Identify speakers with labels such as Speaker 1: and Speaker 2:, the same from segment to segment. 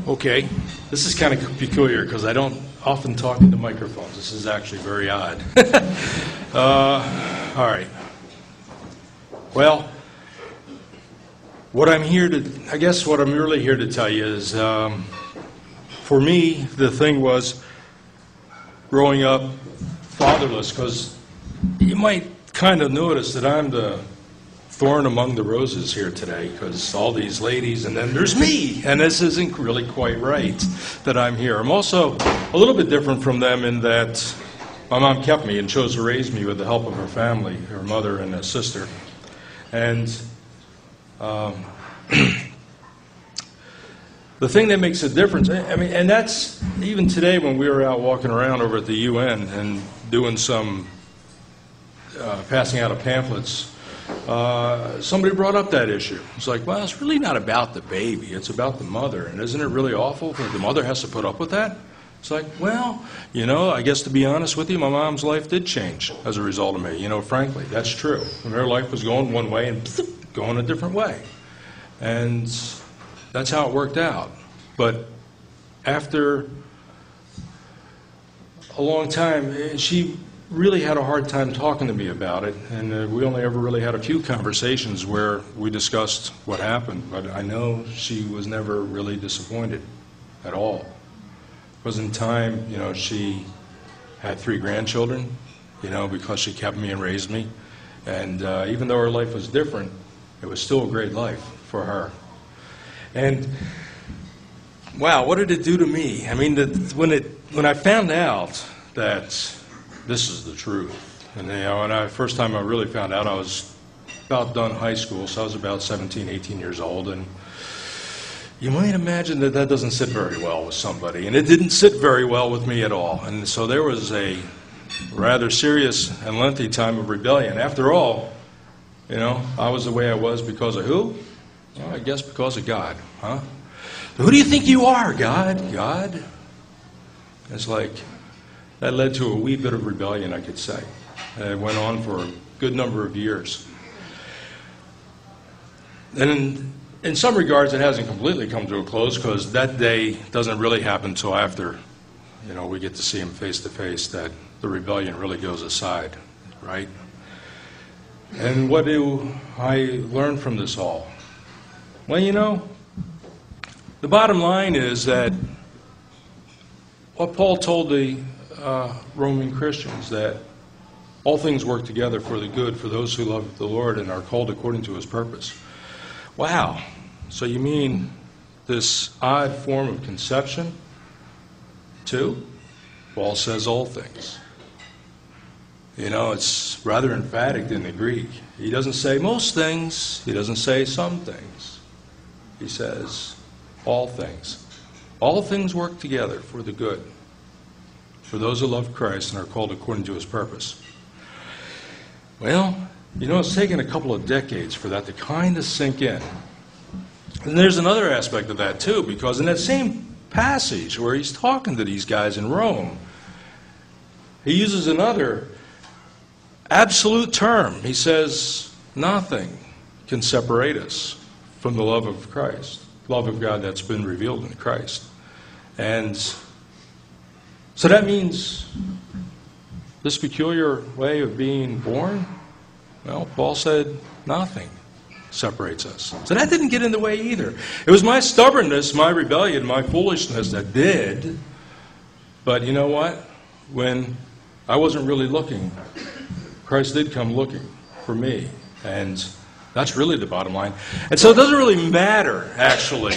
Speaker 1: Okay, this is kind of peculiar because I don't often talk into microphones. This is actually very odd. All right. Well, what I'm really here to tell you is, for me, the thing was growing up fatherless, because you might kind of notice that I'm the thorn among the roses here today, because all these ladies, and then there's me, and this isn't really quite right that I'm here. I'm also a little bit different from them in that my mom kept me and chose to raise me with the help of her family, her mother and a sister. And the thing that makes a difference, and that's even today when we were out walking around over at the UN and doing some passing out of pamphlets, somebody brought up that issue. It's like, well, it's really not about the baby, it's about the mother. And isn't it really awful that the mother has to put up with that? It's like, well, I guess to be honest with you, my mom's life did change as a result of me. Frankly, that's true. And her life was going one way and going a different way. And that's how it worked out. But after a long time, she really had a hard time talking to me about it, and we only ever really had a few conversations where we discussed what happened, but I know she was never really disappointed at all. Because in time, she had 3 grandchildren, because she kept me and raised me, and even though her life was different, it was still a great life for her. And wow, what did it do to me? When I found out that this is the truth. And first time I really found out, I was about done high school, so I was about 17, 18 years old, and you might imagine that doesn't sit very well with somebody, and it didn't sit very well with me at all. And so there was a rather serious and lengthy time of rebellion. After all, I was the way I was because of who? Well, I guess because of God, huh? Who do you think you are, God? God? It's like, that led to a wee bit of rebellion, I could say. And it went on for a good number of years. And in some regards, it hasn't completely come to a close, because that day doesn't really happen until after, we get to see him face to face, that the rebellion really goes aside, right? And what do I learn from this all? Well, the bottom line is that what Paul told the Roman Christians, that all things work together for the good for those who love the Lord and are called according to his purpose. Wow. So you mean this odd form of conception too? Paul says all things. It's rather emphatic in the Greek. He doesn't say most things. He doesn't say some things. He says all things. All things work together for the good for those who love Christ and are called according to his purpose. Well, it's taken a couple of decades for that to kind of sink in. And there's another aspect of that too, because in that same passage where he's talking to these guys in Rome, he uses another absolute term. He says, nothing can separate us from the love of Christ, love of God that's been revealed in Christ. And so that means this peculiar way of being born, well, Paul said nothing separates us. So that didn't get in the way either. It was my stubbornness, my rebellion, my foolishness that did. But you know what? When I wasn't really looking, Christ did come looking for me. And that's really the bottom line. And so it doesn't really matter, actually,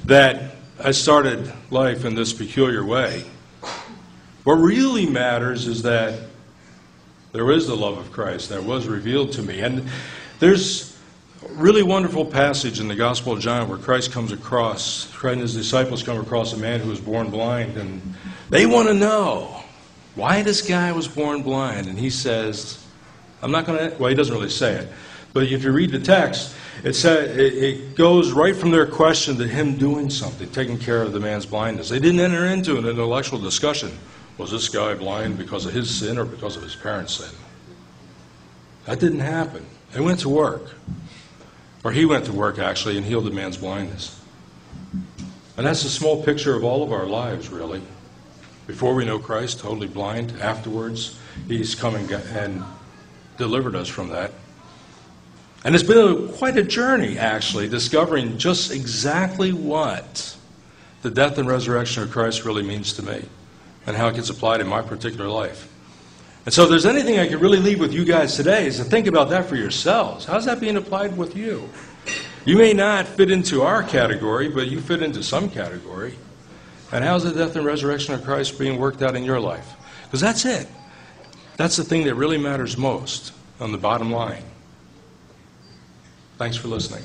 Speaker 1: that I started life in this peculiar way. What really matters is that there is the love of Christ that was revealed to me. And there's a really wonderful passage in the Gospel of John where Christ and his disciples come across a man who was born blind, and they want to know why this guy was born blind. And he says, he doesn't really say it, but if you read the text, it goes right from their question to him doing something, taking care of the man's blindness. They didn't enter into an intellectual discussion. Was this guy blind because of his sin or because of his parents' sin? That didn't happen. They went to work. Or he went to work, actually, and healed the man's blindness. And that's a small picture of all of our lives, really. Before we know Christ, totally blind. Afterwards, He's come and delivered us from that. And it's been quite a journey, actually, discovering just exactly what the death and resurrection of Christ really means to me and how it gets applied in my particular life. And so if there's anything I can really leave with you guys today is to think about that for yourselves. How's that being applied with you? You may not fit into our category, but you fit into some category. And how's the death and resurrection of Christ being worked out in your life? Because that's it. That's the thing that really matters most on the bottom line. Thanks for listening.